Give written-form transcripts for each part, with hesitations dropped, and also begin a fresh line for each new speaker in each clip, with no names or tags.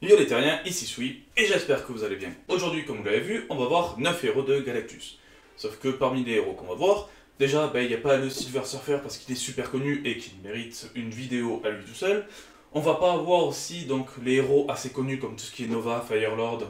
Yo les terriens, ici Sui, et j'espère que vous allez bien. Aujourd'hui, comme vous l'avez vu, on va voir 9 héros de Galactus. Sauf que parmi les héros qu'on va voir, déjà, il n'y a pas le Silver Surfer parce qu'il est super connu et qu'il mérite une vidéo à lui tout seul. On va pas avoir aussi donc les héros assez connus comme tout ce qui est Nova, Firelord,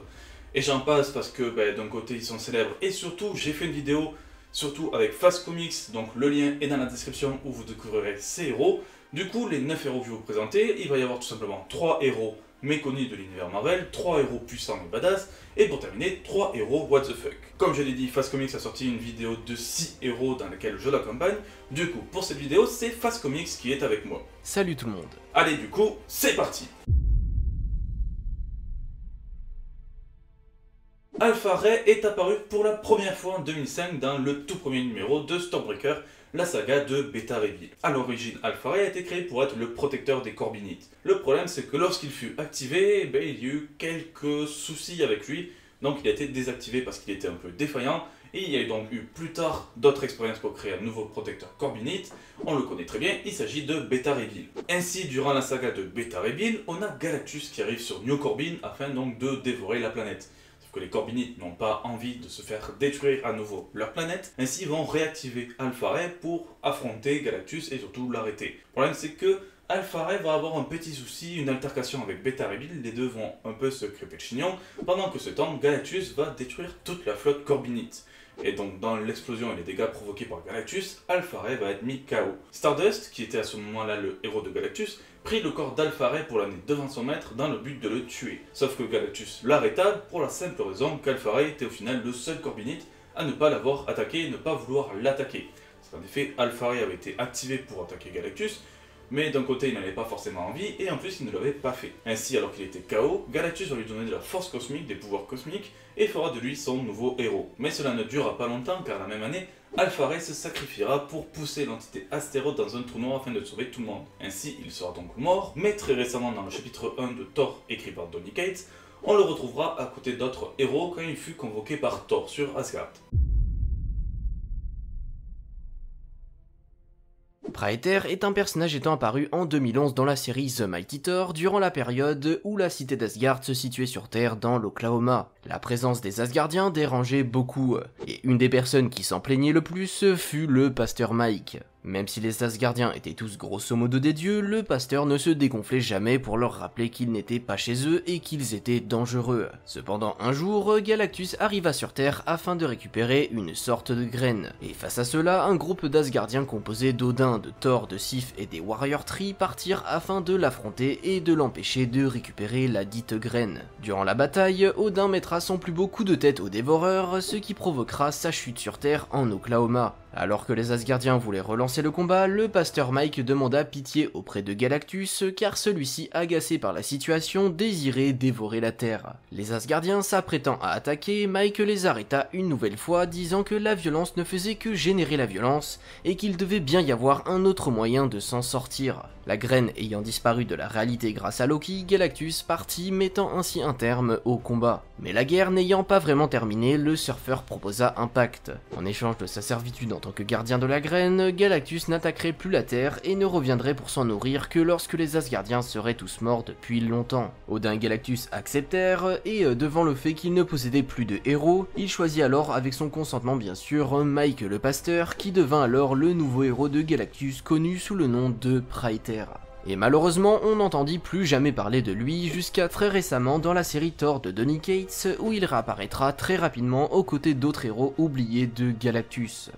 et j'en passe parce que d'un côté ils sont célèbres, et surtout j'ai fait une vidéo, surtout avec Fast Comics, donc le lien est dans la description où vous découvrirez ces héros. Du coup, les 9 héros que je vais vous présenter, il va y avoir tout simplement 3 héros méconnus de l'univers Marvel, 3 héros puissants et badass, et pour terminer, 3 héros what the fuck. Comme je l'ai dit, Fast Comics a sorti une vidéo de 6 héros dans laquelle je l'accompagne. Du coup, pour cette vidéo, c'est Fast Comics qui est avec moi.
Salut tout le monde.
Allez, du coup, c'est parti. Alpha Ray est apparu pour la première fois en 2005 dans le tout premier numéro de Stormbreaker, la saga de Beta Ray Bill. A l'origine, Alpha Ray a été créé pour être le protecteur des Corbinites. Le problème, c'est que lorsqu'il fut activé, il y a eu quelques soucis avec lui, donc il a été désactivé parce qu'il était un peu défaillant, et il y a donc eu plus tard d'autres expériences pour créer un nouveau protecteur Corbinite. On le connaît très bien, il s'agit de Beta Ray Bill. Ainsi, durant la saga de Beta Ray Bill, on a Galactus qui arrive sur New Corbin afin donc de dévorer la planète. Que les Corbinites n'ont pas envie de se faire détruire à nouveau leur planète, ainsi ils vont réactiver Alpha Ray pour affronter Galactus et surtout l'arrêter. Le problème c'est que Alpha Ray va avoir un petit souci, une altercation avec Beta Ray Bill, les deux vont un peu se crêper le chignon, pendant que ce temps Galactus va détruire toute la flotte Corbinite. Et donc dans l'explosion et les dégâts provoqués par Galactus, Alpha Ray va être mis KO. Stardust, qui était à ce moment-là le héros de Galactus, prit le corps d'Alpha Ray pour l'amener devant son maître dans le but de le tuer. Sauf que Galactus l'arrêta pour la simple raison qu'Alpha Ray était au final le seul Corbinite à ne pas l'avoir attaqué et ne pas vouloir l'attaquer. Parce qu'en effet, Alpha Ray avait été activé pour attaquer Galactus, mais d'un côté il n'avait pas forcément envie, et en plus il ne l'avait pas fait. Ainsi, alors qu'il était KO, Galactus va lui donner de la force cosmique, des pouvoirs cosmiques, et fera de lui son nouveau héros. Mais cela ne durera pas longtemps, car la même année, Alpha Ray se sacrifiera pour pousser l'entité Astéroth dans un trou noir afin de sauver tout le monde. Ainsi, il sera donc mort, mais très récemment dans le chapitre 1 de Thor, écrit par Donny Cates, on le retrouvera à côté d'autres héros quand il fut convoqué par Thor sur Asgard.
Praetor est un personnage étant apparu en 2011 dans la série The Mighty Thor durant la période où la cité d'Asgard se situait sur Terre dans l'Oklahoma. La présence des Asgardiens dérangeait beaucoup, et une des personnes qui s'en plaignait le plus fut le pasteur Mike. Même si les Asgardiens étaient tous grosso modo des dieux, le pasteur ne se dégonflait jamais pour leur rappeler qu'ils n'étaient pas chez eux et qu'ils étaient dangereux. Cependant un jour, Galactus arriva sur Terre afin de récupérer une sorte de graine. Et face à cela, un groupe d'Asgardiens composé d'Odin, de Thor, de Sif et des Warrior Tree partirent afin de l'affronter et de l'empêcher de récupérer la dite graine. Durant la bataille, Odin mettra son plus beau coup de tête au dévoreur, ce qui provoquera sa chute sur Terre en Oklahoma. Alors que les Asgardiens voulaient relancer le combat, le pasteur Mike demanda pitié auprès de Galactus car celui-ci, agacé par la situation, désirait dévorer la Terre. Les Asgardiens s'apprêtant à attaquer, Mike les arrêta une nouvelle fois, disant que la violence ne faisait que générer la violence et qu'il devait bien y avoir un autre moyen de s'en sortir. La graine ayant disparu de la réalité grâce à Loki, Galactus partit, mettant ainsi un terme au combat. Mais la guerre n'ayant pas vraiment terminé, le surfeur proposa un pacte. En échange de sa servitude en tant que gardien de la graine, Galactus n'attaquerait plus la Terre et ne reviendrait pour s'en nourrir que lorsque les Asgardiens seraient tous morts depuis longtemps. Odin et Galactus acceptèrent, et devant le fait qu'il ne possédait plus de héros, il choisit alors, avec son consentement bien sûr, Mike le pasteur, qui devint alors le nouveau héros de Galactus connu sous le nom de Praetor. Et malheureusement, on n'entendit plus jamais parler de lui jusqu'à très récemment dans la série Thor de Donny Cates, où il réapparaîtra très rapidement aux côtés d'autres héros oubliés de Galactus.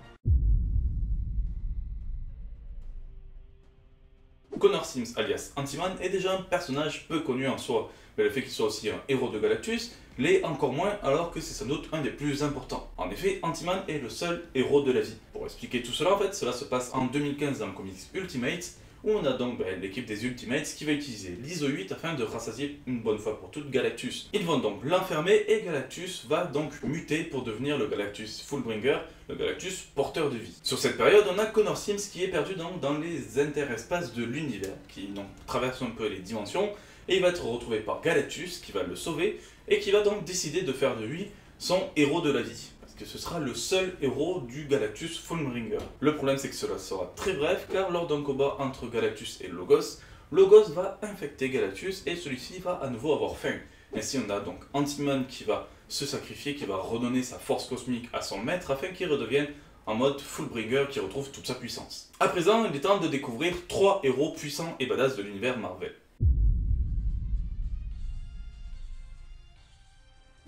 Connor Sims alias Anti-Man est déjà un personnage peu connu en soi, mais le fait qu'il soit aussi un héros de Galactus l'est encore moins alors que c'est sans doute un des plus importants. En effet, Anti-Man est le seul héros de la vie. Pour expliquer tout cela, en fait, cela se passe en 2015 dans le comics Ultimate, où on a donc l'équipe des Ultimates qui va utiliser l'ISO 8 afin de rassasier une bonne fois pour toutes Galactus. Ils vont donc l'enfermer et Galactus va donc muter pour devenir le Galactus Fullbringer, le Galactus porteur de vie. Sur cette période, on a Connor Sims qui est perdu dans les interespaces de l'univers, qui donc traverse un peu les dimensions, et il va être retrouvé par Galactus qui va le sauver et qui va donc décider de faire de lui son héros de la vie. Que ce sera le seul héros du Galactus Fullbringer. Le problème c'est que cela sera très bref car lors d'un combat entre Galactus et Logos, le Ghost va infecter Galactus et celui-ci va à nouveau avoir faim. Ainsi on a donc Ant-Man qui va se sacrifier, qui va redonner sa force cosmique à son maître afin qu'il redevienne en mode Fullbringer qui retrouve toute sa puissance. À présent, il est temps de découvrir 3 héros puissants et badass de l'univers Marvel.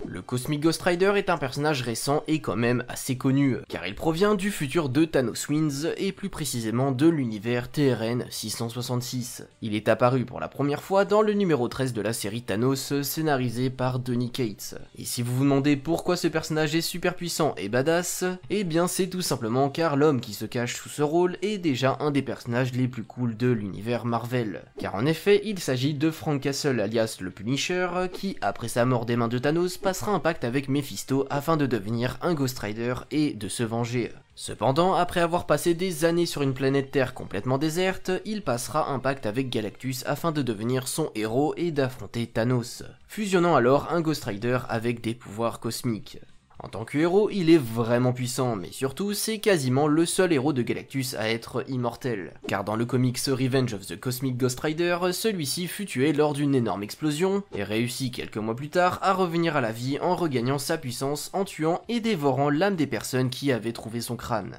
Le Cosmic Ghost Rider est un personnage récent et quand même assez connu, car il provient du futur de Thanos Winds et plus précisément de l'univers TRN 666. Il est apparu pour la première fois dans le numéro 13 de la série Thanos, scénarisé par Donny Cates. Et si vous vous demandez pourquoi ce personnage est super puissant et badass, eh bien c'est tout simplement car l'homme qui se cache sous ce rôle est déjà un des personnages les plus cool de l'univers Marvel. Car en effet, il s'agit de Frank Castle alias le Punisher, qui après sa mort des mains de Thanos passera un pacte avec Mephisto afin de devenir un Ghost Rider et de se venger. Cependant, après avoir passé des années sur une planète Terre complètement déserte, il passera un pacte avec Galactus afin de devenir son héros et d'affronter Thanos, fusionnant alors un Ghost Rider avec des pouvoirs cosmiques. En tant que héros, il est vraiment puissant, mais surtout, c'est quasiment le seul héros de Galactus à être immortel. Car dans le comics Revenge of the Cosmic Ghost Rider, celui-ci fut tué lors d'une énorme explosion, et réussit quelques mois plus tard à revenir à la vie en regagnant sa puissance en tuant et dévorant l'âme des personnes qui avaient trouvé son crâne.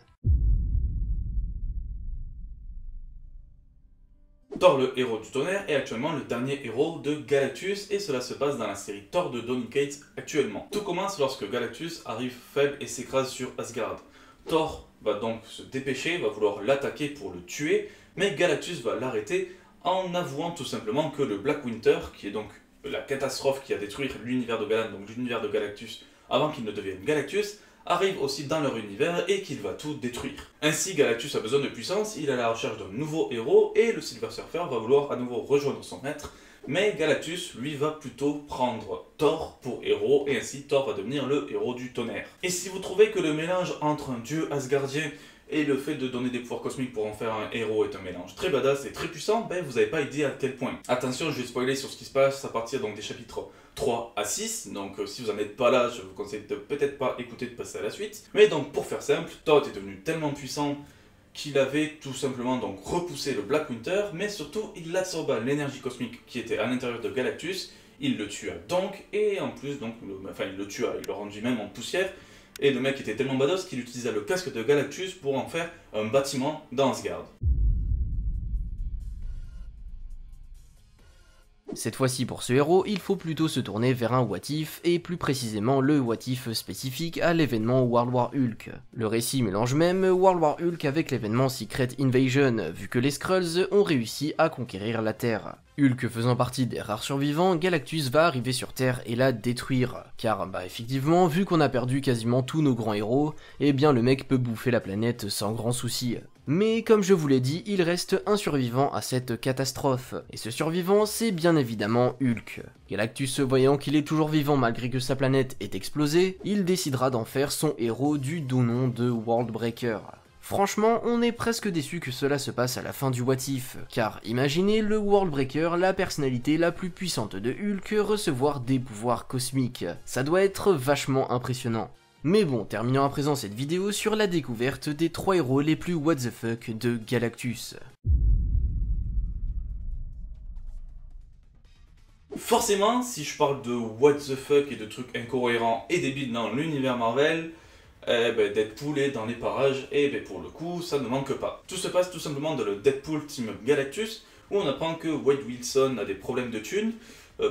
Thor, le héros du tonnerre, est actuellement le dernier héros de Galactus et cela se passe dans la série Thor de Donny Cates actuellement. Tout commence lorsque Galactus arrive faible et s'écrase sur Asgard. Thor va donc se dépêcher, va vouloir l'attaquer pour le tuer, mais Galactus va l'arrêter en avouant tout simplement que le Black Winter, qui est donc la catastrophe qui a détruit l'univers de Galan, donc l'univers de Galactus, avant qu'il ne devienne Galactus, arrive aussi dans leur univers et qu'il va tout détruire. Ainsi, Galactus a besoin de puissance, il est à la recherche d'un nouveau héros et le Silver Surfer va vouloir à nouveau rejoindre son maître, mais Galactus, lui, va plutôt prendre Thor pour héros et ainsi Thor va devenir le héros du tonnerre. Et si vous trouvez que le mélange entre un dieu asgardien et le fait de donner des pouvoirs cosmiques pour en faire un héros est un mélange très badass et très puissant, ben vous n'avez pas idée à quel point. Attention, je vais spoiler sur ce qui se passe à partir donc des chapitres 3 à 6, donc si vous n'en êtes pas là, je vous conseille de peut-être pas écouter, de passer à la suite. Mais donc pour faire simple, Thor est devenu tellement puissant qu'il avait tout simplement donc repoussé le Black Winter, mais surtout il absorba l'énergie cosmique qui était à l'intérieur de Galactus, il le tua donc, et en plus donc, il le tua, il le rendit même en poussière. Et le mec était tellement badass qu'il utilisait le casque de Galactus pour en faire un bâtiment dans Asgard.
Cette fois-ci pour ce héros, il faut plutôt se tourner vers un what if, et plus précisément le what if spécifique à l'événement World War Hulk. Le récit mélange même World War Hulk avec l'événement Secret Invasion, vu que les Skrulls ont réussi à conquérir la Terre. Hulk faisant partie des rares survivants, Galactus va arriver sur Terre et la détruire. Car effectivement, vu qu'on a perdu quasiment tous nos grands héros, eh bien le mec peut bouffer la planète sans grand souci. Mais comme je vous l'ai dit, il reste un survivant à cette catastrophe. Et ce survivant, c'est bien évidemment Hulk. Galactus, voyant qu'il est toujours vivant malgré que sa planète est explosée, il décidera d'en faire son héros du doux nom de Worldbreaker. Franchement, on est presque déçu que cela se passe à la fin du What If, car imaginez le Worldbreaker, la personnalité la plus puissante de Hulk, recevoir des pouvoirs cosmiques. Ça doit être vachement impressionnant. Mais bon, terminons à présent cette vidéo sur la découverte des 3 héros les plus what the fuck de Galactus.
Forcément, si je parle de what the fuck et de trucs incohérents et débiles dans l'univers Marvel, Deadpool est dans les parages et pour le coup, ça ne manque pas. Tout se passe tout simplement dans le Deadpool Team Up Galactus, où on apprend que Wade Wilson a des problèmes de thunes,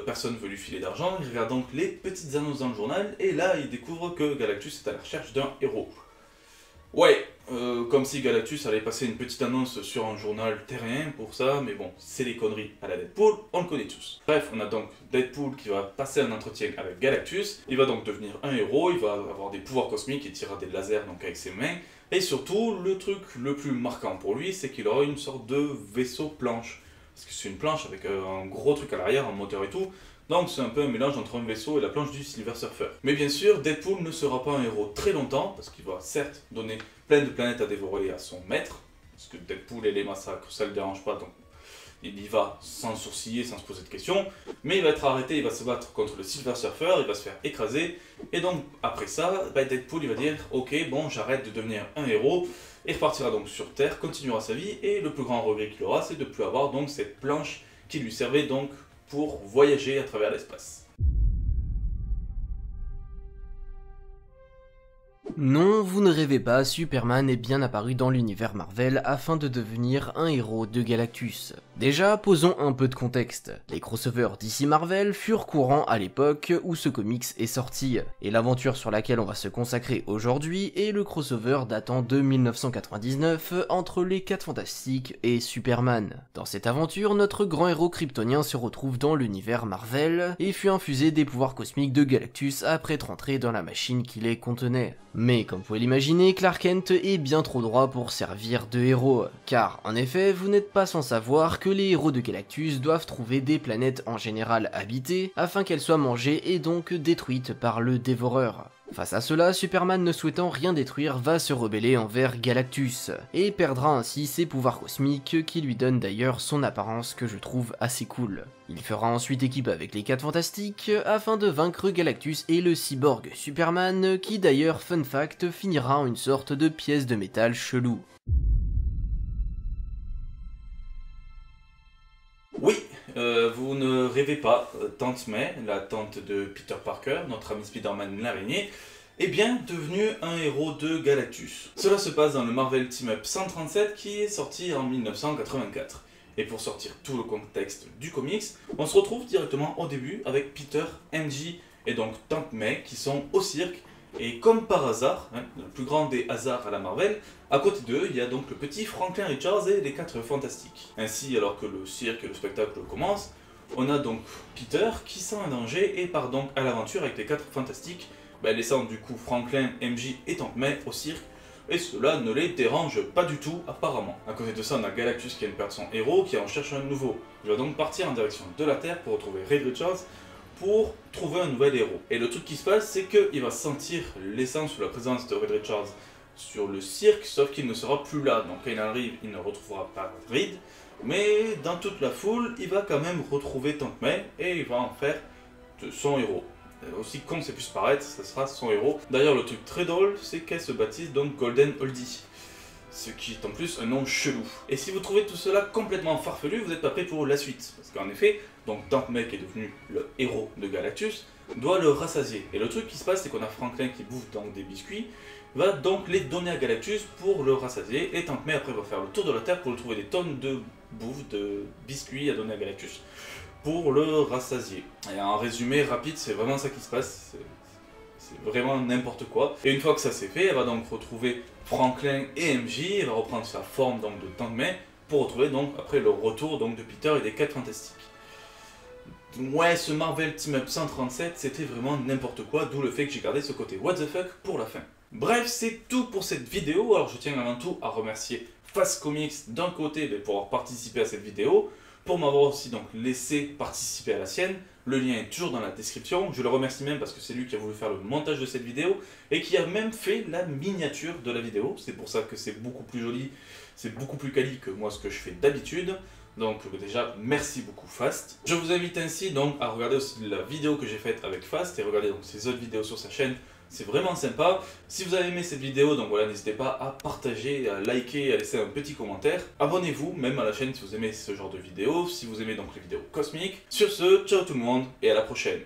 personne ne veut lui filer d'argent, il regarde donc les petites annonces dans le journal, et là il découvre que Galactus est à la recherche d'un héros. Ouais, comme si Galactus allait passer une petite annonce sur un journal terrien pour ça, mais bon, c'est les conneries à la Deadpool, on le connaît tous. Bref, on a donc Deadpool qui va passer un entretien avec Galactus, il va donc devenir un héros, il va avoir des pouvoirs cosmiques, il tirera des lasers donc avec ses mains, et surtout, le truc le plus marquant pour lui, c'est qu'il aura une sorte de vaisseau planche. Parce que c'est une planche avec un gros truc à l'arrière, un moteur et tout, donc c'est un peu un mélange entre un vaisseau et la planche du Silver Surfer. Mais bien sûr, Deadpool ne sera pas un héros très longtemps, parce qu'il va certes donner plein de planètes à dévorer à son maître, parce que Deadpool et les massacres, ça le dérange pas, donc il y va sans sourciller, sans se poser de questions, mais il va être arrêté, il va se battre contre le Silver Surfer, il va se faire écraser, et donc après ça, Deadpool il va dire « Ok, bon, j'arrête de devenir un héros, et repartira donc sur Terre, continuera sa vie, et le plus grand regret qu'il aura, c'est de ne plus avoir donc cette planche qui lui servait donc pour voyager à travers l'espace.
Non, vous ne rêvez pas, Superman est bien apparu dans l'univers Marvel afin de devenir un héros de Galactus. Déjà, posons un peu de contexte. Les crossovers DC Marvel furent courants à l'époque où ce comics est sorti, et l'aventure sur laquelle on va se consacrer aujourd'hui est le crossover datant de 1999 entre les 4 Fantastiques et Superman. Dans cette aventure, notre grand héros kryptonien se retrouve dans l'univers Marvel et fut infusé des pouvoirs cosmiques de Galactus après être entré dans la machine qui les contenait. Mais comme vous pouvez l'imaginer, Clark Kent est bien trop droit pour servir de héros, car en effet, vous n'êtes pas sans savoir que les héros de Galactus doivent trouver des planètes en général habitées, afin qu'elles soient mangées et donc détruites par le Dévoreur. Face à cela, Superman ne souhaitant rien détruire va se rebeller envers Galactus, et perdra ainsi ses pouvoirs cosmiques qui lui donnent d'ailleurs son apparence que je trouve assez cool. Il fera ensuite équipe avec les 4 Fantastiques afin de vaincre Galactus et le cyborg Superman qui d'ailleurs, fun fact, finira en une sorte de pièce de métal chelou.
Oui, vous ne rêvez pas, Tante May, la tante de Peter Parker, notre ami Spider-Man l'araignée, est bien devenue un héros de Galactus. Cela se passe dans le Marvel Team Up 137 qui est sorti en 1984. Et pour sortir tout le contexte du comics, on se retrouve directement au début avec Peter, MJ et donc Tante May qui sont au cirque. Et comme par hasard, le plus grand des hasards à la Marvel, à côté d'eux, il y a donc le petit Franklin Richards et les 4 Fantastiques. Ainsi, alors que le cirque et le spectacle commencent, on a donc Peter qui sent un danger et part donc à l'aventure avec les 4 Fantastiques, laissant du coup Franklin, MJ et Tante May au cirque, et cela ne les dérange pas du tout apparemment. À côté de ça, on a Galactus qui vient de perdre son héros, qui en cherche un nouveau. Il va donc partir en direction de la Terre pour retrouver Reed Richards, pour trouver un nouvel héros. Et le truc qui se passe, c'est qu'il va sentir l'essence ou la présence de Reed Richards sur le cirque, sauf qu'il ne sera plus là. Donc quand il arrive, il ne retrouvera pas Reed, mais dans toute la foule, il va quand même retrouver Tante May et il va en faire son héros. Aussi con que ça puisse paraître, ça sera son héros. D'ailleurs, le truc très drôle, c'est qu'elle se baptise donc Golden Oldie, ce qui est en plus un nom chelou. Et si vous trouvez tout cela complètement farfelu, vous n'êtes pas prêt pour la suite. Parce qu'en effet, donc Tante May qui est devenu le héros de Galactus, doit le rassasier. Et le truc qui se passe, c'est qu'on a Franklin qui bouffe donc des biscuits, va donc les donner à Galactus pour le rassasier, et Tante May après va faire le tour de la Terre pour trouver des tonnes de bouffe, de biscuits à donner à Galactus, pour le rassasier. Et en résumé rapide, c'est vraiment ça qui se passe. C'est vraiment n'importe quoi. Et une fois que ça c'est fait, elle va donc retrouver Franklin et MJ, elle va reprendre sa forme donc de Tante May pour retrouver donc après le retour donc de Peter et des 4 Fantastiques. Ouais, ce Marvel Team Up 137, c'était vraiment n'importe quoi, d'où le fait que j'ai gardé ce côté what the fuck pour la fin. Bref, c'est tout pour cette vidéo. Alors je tiens avant tout à remercier Fast Comics d'un côté pour avoir participé à cette vidéo, pour m'avoir aussi donc laissé participer à la sienne. Le lien est toujours dans la description. Je le remercie même parce que c'est lui qui a voulu faire le montage de cette vidéo et qui a même fait la miniature de la vidéo. C'est pour ça que c'est beaucoup plus joli, c'est beaucoup plus quali que moi ce que je fais d'habitude. Donc déjà, merci beaucoup Fast. Je vous invite ainsi donc à regarder aussi la vidéo que j'ai faite avec Fast et regarder donc ses autres vidéos sur sa chaîne. C'est vraiment sympa. Si vous avez aimé cette vidéo, donc voilà, n'hésitez pas à partager, à liker, à laisser un petit commentaire. Abonnez-vous même à la chaîne si vous aimez ce genre de vidéos, si vous aimez donc les vidéos cosmiques. Sur ce, ciao tout le monde et à la prochaine.